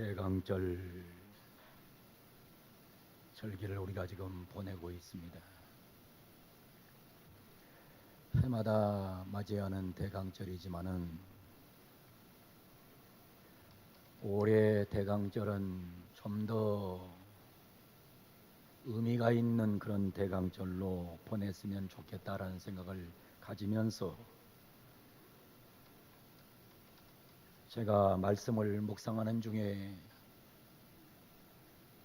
대강절 절기를 우리가 지금 보내고 있습니다. 해마다 맞이하는 대강절이지만은 올해 대강절은 좀 더 의미가 있는 그런 대강절로 보냈으면 좋겠다라는 생각을 가지면서 제가 말씀을 묵상하는 중에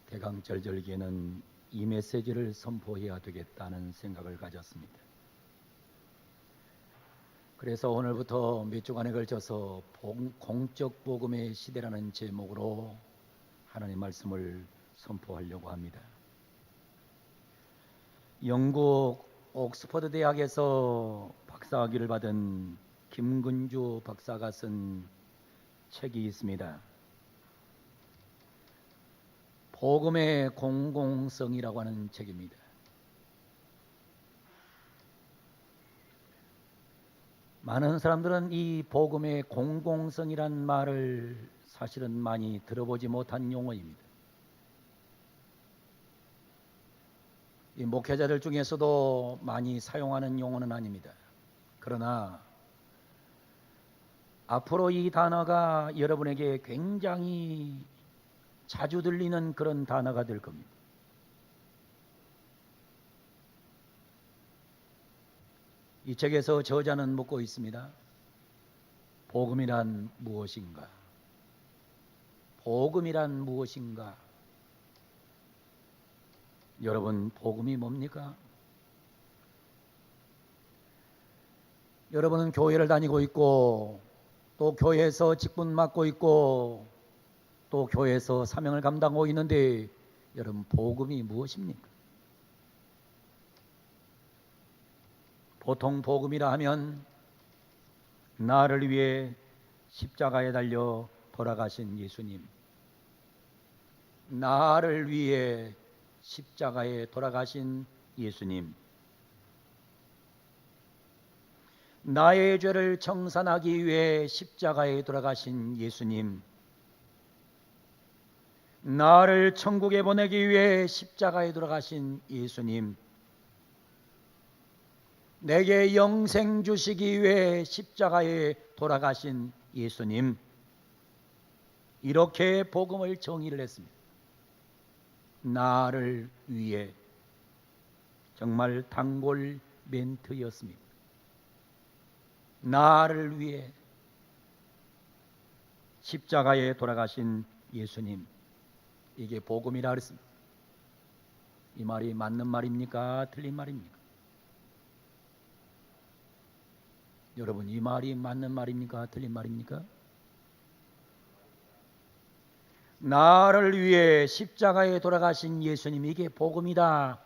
대강절 절기에는 이 메시지를 선포해야 되겠다는 생각을 가졌습니다. 그래서 오늘부터 몇 주간에 걸쳐서 공적 복음의 시대라는 제목으로 하나님의 말씀을 선포하려고 합니다. 영국 옥스퍼드 대학에서 박사학위를 받은 김근주 박사가 쓴 책이 있습니다. 복음의 공공성이라고 하는 책입니다. 많은 사람들은 이 복음의 공공성이란 말을 사실은 많이 들어보지 못한 용어입니다. 이 목회자들 중에서도 많이 사용하는 용어는 아닙니다. 그러나 앞으로 이 단어가 여러분에게 굉장히 자주 들리는 그런 단어가 될 겁니다. 이 책에서 저자는 묻고 있습니다. 복음이란 무엇인가? 복음이란 무엇인가? 여러분, 복음이 뭡니까? 여러분은 교회를 다니고 있고 또 교회에서 직분 맡고 있고 또 교회에서 사명을 감당하고 있는데 여러분, 복음이 무엇입니까? 보통 복음이라 하면 나를 위해 십자가에 달려 돌아가신 예수님, 나를 위해 십자가에 돌아가신 예수님, 나의 죄를 청산하기 위해 십자가에 돌아가신 예수님, 나를 천국에 보내기 위해 십자가에 돌아가신 예수님, 내게 영생 주시기 위해 십자가에 돌아가신 예수님, 이렇게 복음을 정의를 했습니다. 나를 위해. 정말 단골 멘트였습니다. 나를 위해 십자가에 돌아가신 예수님, 이게 복음이라 그랬습니다. 이 말이 맞는 말입니까? 틀린 말입니까? 여러분, 이 말이 맞는 말입니까? 틀린 말입니까? 나를 위해 십자가에 돌아가신 예수님, 이게 복음이다.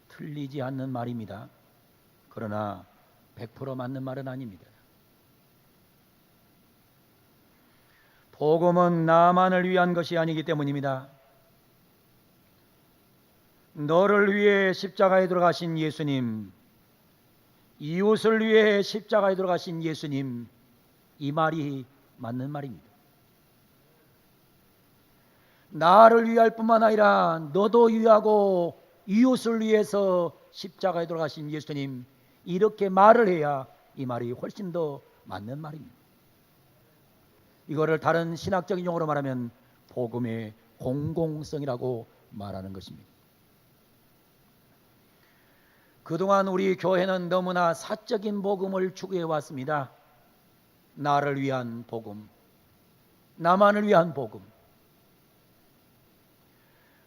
틀리지 않는 말입니다. 그러나 100% 맞는 말은 아닙니다. 복음은 나만을 위한 것이 아니기 때문입니다. 너를 위해 십자가에 들어가신 예수님, 이웃을 위해 십자가에 들어가신 예수님, 이 말이 맞는 말입니다. 나를 위할 뿐만 아니라 너도 위하고 이웃을 위해서 십자가에 들어가신 예수님, 이렇게 말을 해야 이 말이 훨씬 더 맞는 말입니다. 이거를 다른 신학적인 용어로 말하면 복음의 공공성이라고 말하는 것입니다. 그동안 우리 교회는 너무나 사적인 복음을 추구해 왔습니다. 나를 위한 복음, 나만을 위한 복음.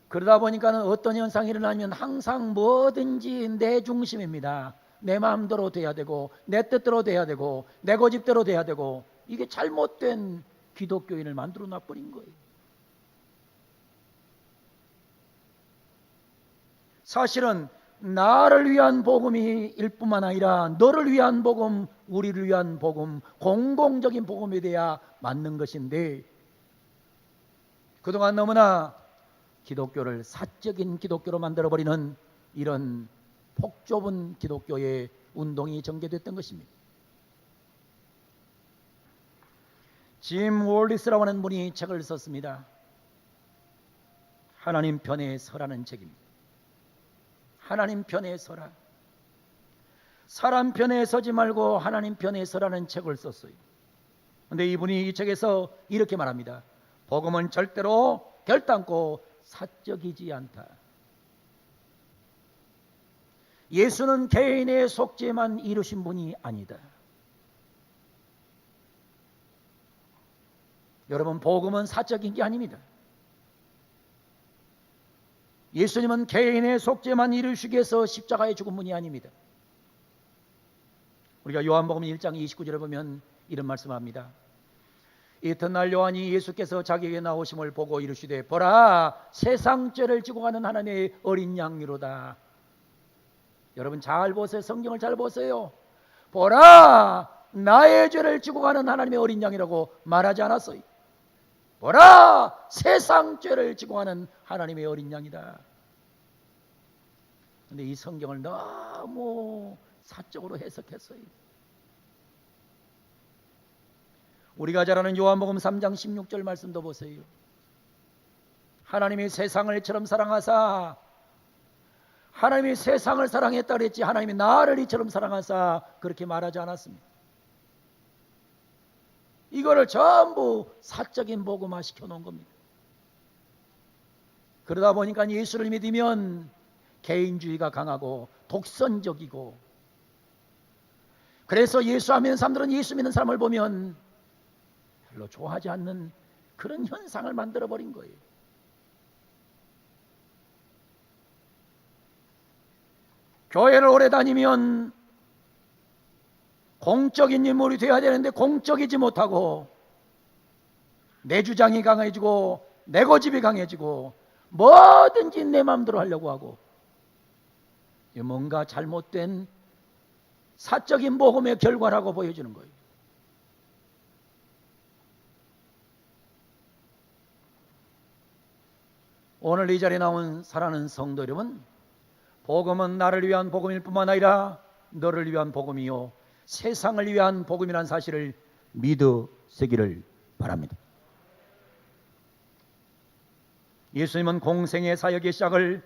그러다 보니까 어떤 현상이 일어나면 항상 뭐든지 내 중심입니다. 내 마음대로 돼야 되고 내 뜻대로 돼야 되고 내 고집대로 돼야 되고, 이게 잘못된 기독교인을 만들어 놔버린 거예요. 사실은 나를 위한 복음이 일 뿐만 아니라 너를 위한 복음, 우리를 위한 복음, 공공적인 복음에 대해 맞는 것인데, 그동안 너무나 기독교를 사적인 기독교로 만들어버리는 이런 폭 좁은 기독교의 운동이 전개됐던 것입니다. 짐 월리스라고 하는 분이 책을 썼습니다. 하나님 편에 서라는 책입니다. 하나님 편에 서라. 사람 편에 서지 말고 하나님 편에 서라는 책을 썼어요. 그런데 이분이 이 책에서 이렇게 말합니다. 복음은 절대로 결단코 사적이지 않다. 예수는 개인의 속죄만 이루신 분이 아니다. 여러분, 복음은 사적인 게 아닙니다. 예수님은 개인의 속죄만 이루시기 위해서 십자가에 죽은 분이 아닙니다. 우리가 요한복음 1장 29절에 보면 이런 말씀을 합니다. 이튿날 요한이 예수께서 자기에게 나오심을 보고 이르시되 보라, 세상 죄를 지고 가는 하나님의 어린 양이로다. 여러분 잘 보세요. 성경을 잘 보세요. 보라, 나의 죄를 지고 가는 하나님의 어린 양이라고 말하지 않았어요. 보라, 세상 죄를 지고 가는 하나님의 어린 양이다. 그런데 이 성경을 너무 사적으로 해석했어요. 우리가 잘 아는 요한복음 3장 16절 말씀도 보세요. 하나님이 세상을 이처럼 사랑하사, 하나님이 세상을 사랑했다 그랬지 하나님이 나를 이처럼 사랑하사 그렇게 말하지 않았습니다. 이거를 전부 사적인 복음화 시켜놓은 겁니다. 그러다 보니까 예수를 믿으면 개인주의가 강하고 독선적이고, 그래서 예수 안 믿는 사람들은 예수 믿는 사람을 보면 별로 좋아하지 않는 그런 현상을 만들어버린 거예요. 교회를 오래 다니면 공적인 인물이 되어야 되는데 공적이지 못하고 내 주장이 강해지고 내 고집이 강해지고 뭐든지 내 마음대로 하려고 하고, 뭔가 잘못된 사적인 복음의 결과라고 보여주는 거예요. 오늘 이 자리에 나온 사랑하는 성도 여러분, 복음은 나를 위한 복음일 뿐만 아니라 너를 위한 복음이요 세상을 위한 복음이라는 사실을 믿으시기를 바랍니다. 예수님은 공생의 사역의 시작을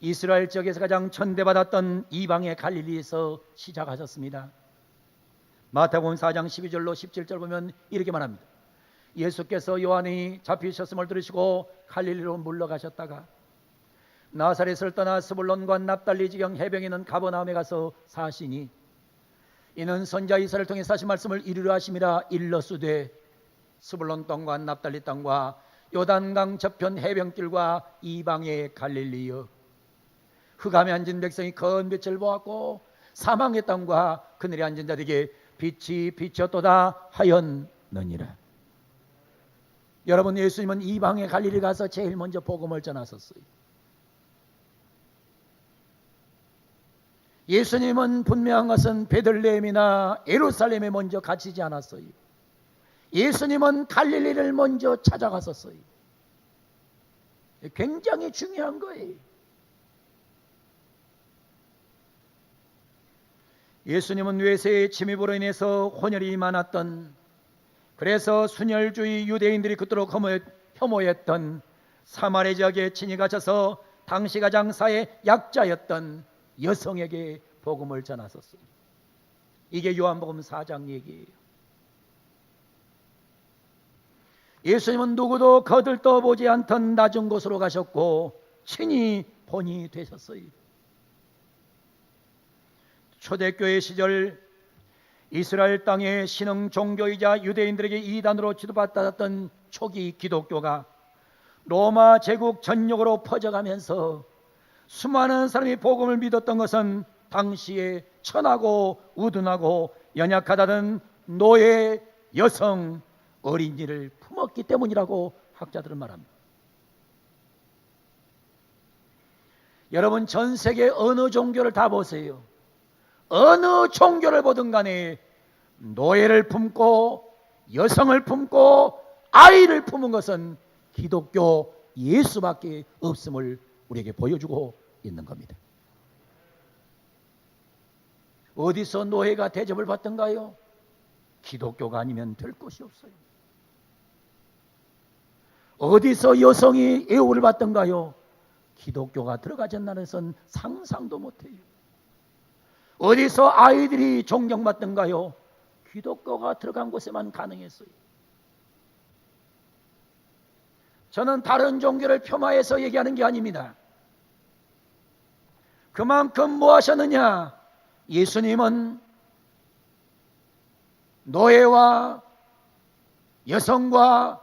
이스라엘 지역에서 가장 천대받았던 이방의 갈릴리에서 시작하셨습니다. 마태복음 4장 12절로 17절 보면 이렇게 말합니다. 예수께서 요한이 잡히셨음을 들으시고 갈릴리로 물러가셨다가 나사렛을 떠나 스불론과 납달리 지경 해변에 있는 가버나움에 가서 사시니 이는 선지자 이사야를 통해 하신 말씀을 이루려 하심이라 일러스되 스불론 땅과 납달리 땅과 요단강 저편 해변길과 이방의 갈릴리여, 흑암에 앉은 백성이 큰 빛을 보았고 사망의 땅과 그늘에 앉은 자들에게 빛이 비쳤도다 하였느니라. 여러분, 예수님은 이방의 갈릴리 가서 제일 먼저 복음을 전하셨어요. 예수님은 분명한 것은 베들레헴이나 예루살렘에 먼저 갇히지 않았어요. 예수님은 갈릴리를 먼저 찾아갔었어요. 굉장히 중요한 거예요. 예수님은 외세의 침입으로 인해서 혼혈이 많았던, 그래서 순혈주의 유대인들이 그토록 혐오했던 사마리아 지역에 친히 갇혀서 당시 가장 사회 약자였던 여성에게 복음을 전하셨어요. 이게 요한복음 4장 얘기예요. 예수님은 누구도 거들떠보지 않던 낮은 곳으로 가셨고 친히 본이 되셨어요. 초대교회 시절 이스라엘 땅의 신흥 종교이자 유대인들에게 이단으로 지도받았던 초기 기독교가 로마 제국 전역으로 퍼져가면서 수많은 사람이 복음을 믿었던 것은 당시에 천하고 우둔하고 연약하다던 노예, 여성, 어린이를 품었기 때문이라고 학자들은 말합니다. 여러분, 전 세계 어느 종교를 다 보세요. 어느 종교를 보든 간에 노예를 품고 여성을 품고 아이를 품은 것은 기독교 예수밖에 없음을 우리에게 보여주고 있는 겁니다. 어디서 노예가 대접을 받던가요? 기독교가 아니면 될 것이 없어요. 어디서 여성이 예우를 받던가요? 기독교가 들어가졌다는 것은 상상도 못해요. 어디서 아이들이 존경받던가요? 기독교가 들어간 곳에만 가능했어요. 저는 다른 종교를 폄하해서 얘기하는 게 아닙니다. 그만큼 뭐 하셨느냐? 예수님은 노예와 여성과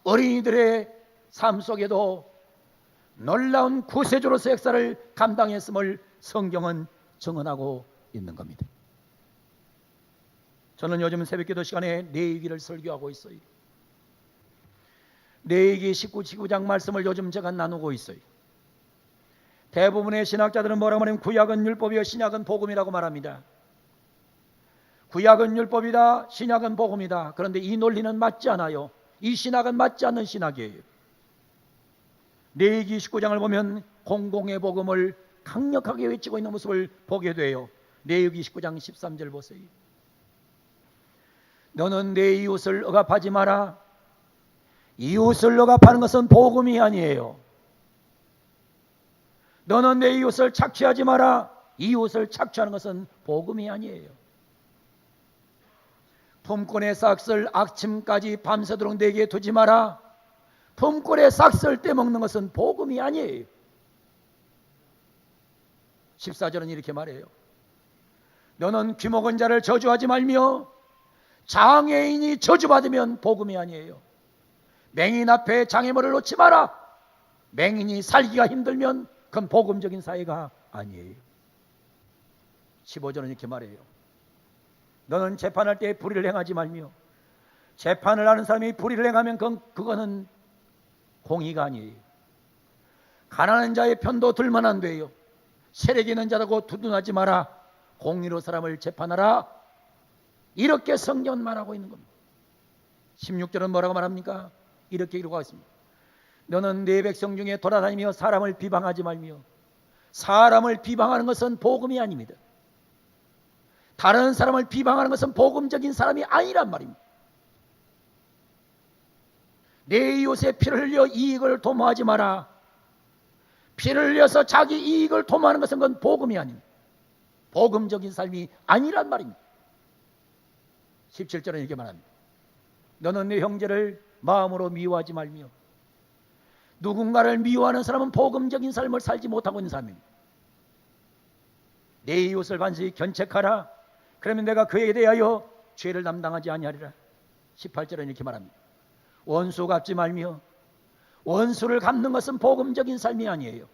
어린이들의 삶 속에도 놀라운 구세주로서 역사를 감당했음을 성경은 증언하고 있는 겁니다. 저는 요즘 새벽기도 시간에 레위기를 설교하고 있어요. 레위기 19장 말씀을 요즘 제가 나누고 있어요. 대부분의 신학자들은 뭐라고 하냐면 구약은 율법이요 신약은 복음이라고 말합니다. 구약은 율법이다, 신약은 복음이다. 그런데 이 논리는 맞지 않아요. 이 신학은 맞지 않는 신학이에요. 레위기 19장을 보면 공공의 복음을 강력하게 외치고 있는 모습을 보게 돼요. 레위기 19장 13절 보세요. 너는 내 이웃을 억압하지 마라. 이웃을 억압하는 것은 복음이 아니에요. 너는 내 이웃을 착취하지 마라. 이웃을 착취하는 것은 복음이 아니에요. 품꾼의 싹을 아침까지 밤새도록 내게 두지 마라. 품꾼의 싹을 떼먹는 것은 복음이 아니에요. 14절은 이렇게 말해요. 너는 귀먹은 자를 저주하지 말며 장애인이 저주받으면 복음이 아니에요. 맹인 앞에 장애물을 놓지 마라. 맹인이 살기가 힘들면 그건 복음적인 사회가 아니에요. 15절은 이렇게 말해요. 너는 재판할 때 불의를 행하지 말며 재판을 하는 사람이 불의를 행하면 그거는 공의가 아니에요. 가난한 자의 편도 들면 안 돼요. 세력 있는 자라고 두둔하지 마라. 공의로 사람을 재판하라. 이렇게 성경은 말하고 있는 겁니다. 16절은 뭐라고 말합니까? 이렇게 기록하고 있습니다. 너는 내 백성 중에 돌아다니며 사람을 비방하지 말며 사람을 비방하는 것은 복음이 아닙니다. 다른 사람을 비방하는 것은 복음적인 사람이 아니란 말입니다. 내 이웃의 피를 흘려 이익을 도모하지 마라. 피를 흘려서 자기 이익을 도모하는 것은 그건 복음이 아닙니다. 복음적인 삶이 아니란 말입니다. 17절은 이렇게 말합니다. 너는 내 형제를 마음으로 미워하지 말며 누군가를 미워하는 사람은 복음적인 삶을 살지 못하고 있는 사람입니다. 내 이웃을 반드시 견책하라. 그러면 내가 그에 대하여 죄를 담당하지 아니하리라. 18절은 이렇게 말합니다. 원수 갚지 말며 원수를 갚는 것은 복음적인 삶이 아니에요.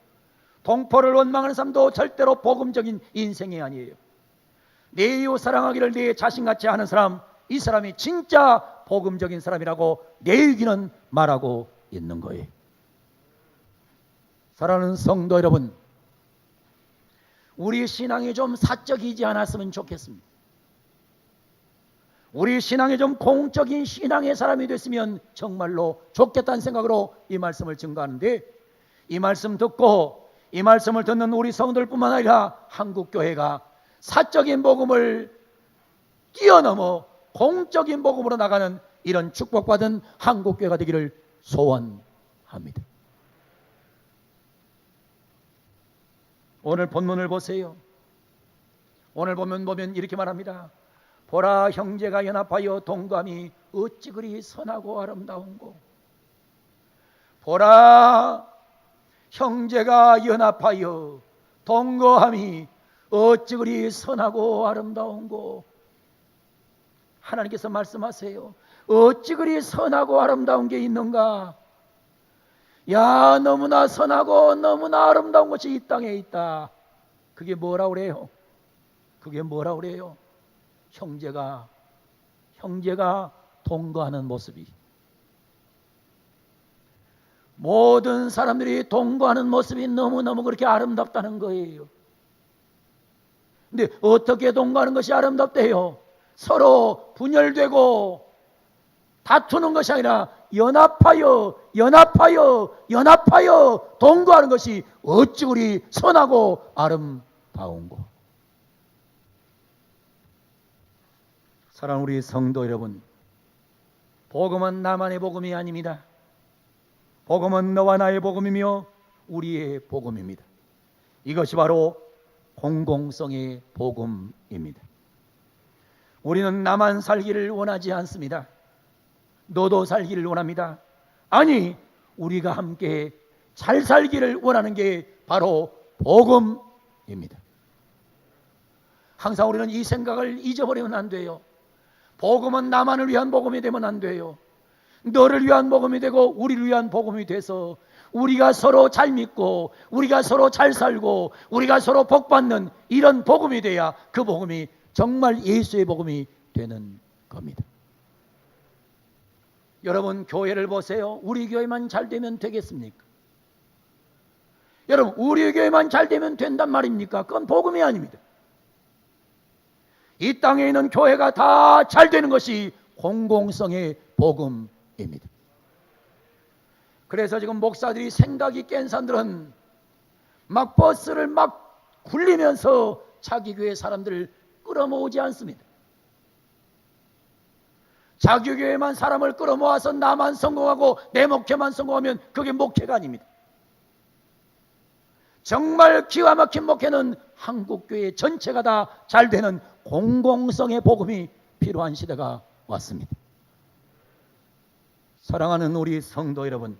동포를 원망하는 삶도 절대로 복음적인 인생이 아니에요. 내 이웃 사랑하기를 내 자신같이 하는 사람, 이 사람이 진짜 복음적인 사람이라고 레위기는 말하고 있는 거예요. 사랑하는 성도 여러분, 우리 신앙이 좀 사적이지 않았으면 좋겠습니다. 우리 신앙이 좀 공적인 신앙의 사람이 됐으면 정말로 좋겠다는 생각으로 이 말씀을 증거하는데, 이 말씀 듣고 이 말씀을 듣는 우리 성도들뿐만 아니라 한국교회가 사적인 복음을 뛰어넘어 공적인 복음으로 나가는 이런 축복받은 한국교회가 되기를 소원합니다. 오늘 본문을 보세요. 오늘 보면 이렇게 말합니다. 보라, 형제가 연합하여 동감이 어찌 그리 선하고 아름다운고. 보라, 형제가 연합하여 동거함이 어찌 그리 선하고 아름다운고. 하나님께서 말씀하세요. 어찌 그리 선하고 아름다운 게 있는가? 야, 너무나 선하고 너무나 아름다운 것이 이 땅에 있다. 그게 뭐라 그래요? 그게 뭐라 그래요? 형제가 동거하는 모습이. 모든 사람들이 동거하는 모습이 너무너무 그렇게 아름답다는 거예요. 근데 어떻게 동거하는 것이 아름답대요? 서로 분열되고 다투는 것이 아니라 연합하여 동거하는 것이 어찌 그리 선하고 아름다운고. 사랑하는 우리 성도 여러분, 복음은 나만의 복음이 아닙니다. 복음은 너와 나의 복음이며 우리의 복음입니다. 이것이 바로 공공성의 복음입니다. 우리는 나만 살기를 원하지 않습니다. 너도 살기를 원합니다. 아니, 우리가 함께 잘 살기를 원하는 게 바로 복음입니다. 항상 우리는 이 생각을 잊어버리면 안 돼요. 복음은 나만을 위한 복음이 되면 안 돼요. 너를 위한 복음이 되고 우리를 위한 복음이 돼서 우리가 서로 잘 믿고 우리가 서로 잘 살고 우리가 서로 복받는 이런 복음이 돼야 그 복음이 정말 예수의 복음이 되는 겁니다. 여러분, 교회를 보세요. 우리 교회만 잘 되면 되겠습니까? 여러분, 우리 교회만 잘 되면 된단 말입니까? 그건 복음이 아닙니다. 이 땅에 있는 교회가 다 잘 되는 것이 공공성의 복음입니다. 그래서 지금 목사들이 생각이 깬 사람들은 막 버스를 막 굴리면서 자기 교회 사람들을 끌어모으지 않습니다. 자기 교회만 사람을 끌어모아서 나만 성공하고 내 목회만 성공하면 그게 목회가 아닙니다. 정말 기가 막힌 목회는 한국교회 전체가 다 잘 되는 공공성의 복음이 필요한 시대가 왔습니다. 사랑하는 우리 성도 여러분,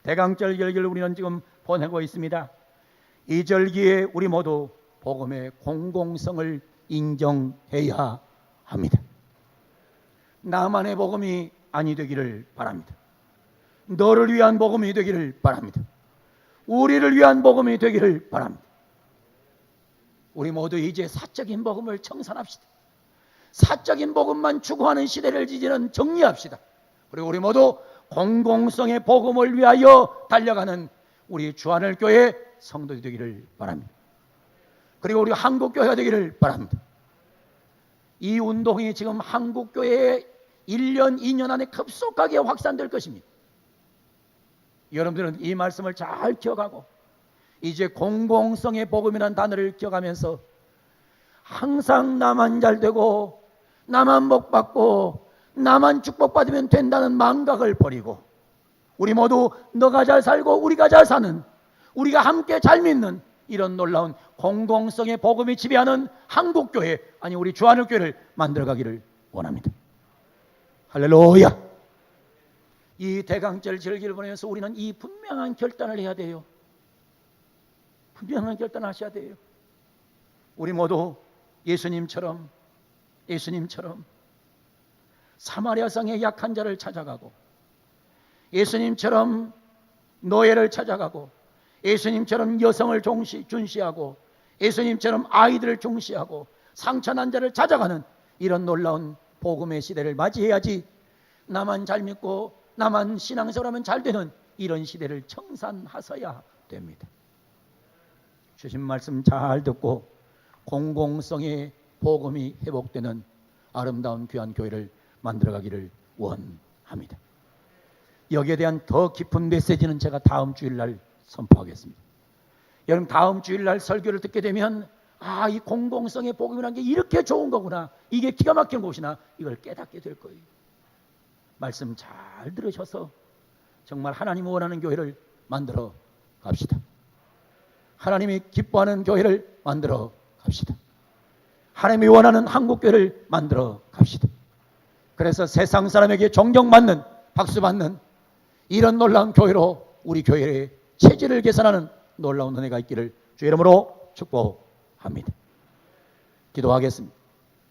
대강절 절기를 우리는 지금 보내고 있습니다. 이 절기에 우리 모두 복음의 공공성을 인정해야 합니다. 나만의 복음이 아니 되기를 바랍니다. 너를 위한 복음이 되기를 바랍니다. 우리를 위한 복음이 되기를 바랍니다. 우리 모두 이제 사적인 복음을 청산합시다. 사적인 복음만 추구하는 시대를 이제는 정리합시다. 그리고 우리 모두 공공성의 복음을 위하여 달려가는 우리 주하늘교회 성도들이 되기를 바랍니다. 그리고 우리 한국교회가 되기를 바랍니다. 이 운동이 지금 한국교회에 1년, 2년 안에 급속하게 확산될 것입니다. 여러분들은 이 말씀을 잘 기억하고 이제 공공성의 복음이라는 단어를 기억하면서 항상 나만 잘 되고 나만 복받고 나만 축복받으면 된다는 망각을 버리고 우리 모두 너가 잘 살고 우리가 잘 사는, 우리가 함께 잘 믿는 이런 놀라운 공공성의 복음이 지배하는 한국교회, 아니 우리 주하늘교회를 만들어가기를 원합니다. 할렐루야. 이 대강절 절기를 보내면서 우리는 이 분명한 결단을 해야 돼요. 분명한 결단을 하셔야 돼요. 우리 모두 예수님처럼 사마리아 성의 약한 자를 찾아가고, 예수님처럼 노예를 찾아가고, 예수님처럼 여성을 중시하고, 예수님처럼 아이들을 중시하고 상처난 자를 찾아가는 이런 놀라운 복음의 시대를 맞이해야지 나만 잘 믿고 나만 신앙생활하면 잘 되는 이런 시대를 청산하셔야 됩니다. 주신 말씀 잘 듣고 공공성의 복음이 회복되는 아름다운 귀한 교회를 만들어가기를 원합니다. 여기에 대한 더 깊은 메시지는 제가 다음 주일날 선포하겠습니다. 여러분, 다음 주일날 설교를 듣게 되면 이 공공성의 복음이라는 게 이렇게 좋은 거구나, 이게 기가 막힌 곳이나 이걸 깨닫게 될 거예요. 말씀 잘 들으셔서 정말 하나님이 원하는 교회를 만들어 갑시다. 하나님이 기뻐하는 교회를 만들어 갑시다. 하나님이 원하는 한국교회를 만들어 갑시다. 그래서 세상 사람에게 존경받는, 박수받는 이런 놀라운 교회로 우리 교회의 체질을 개선하는 놀라운 은혜가 있기를 주 이름으로 축복합니다. 기도하겠습니다.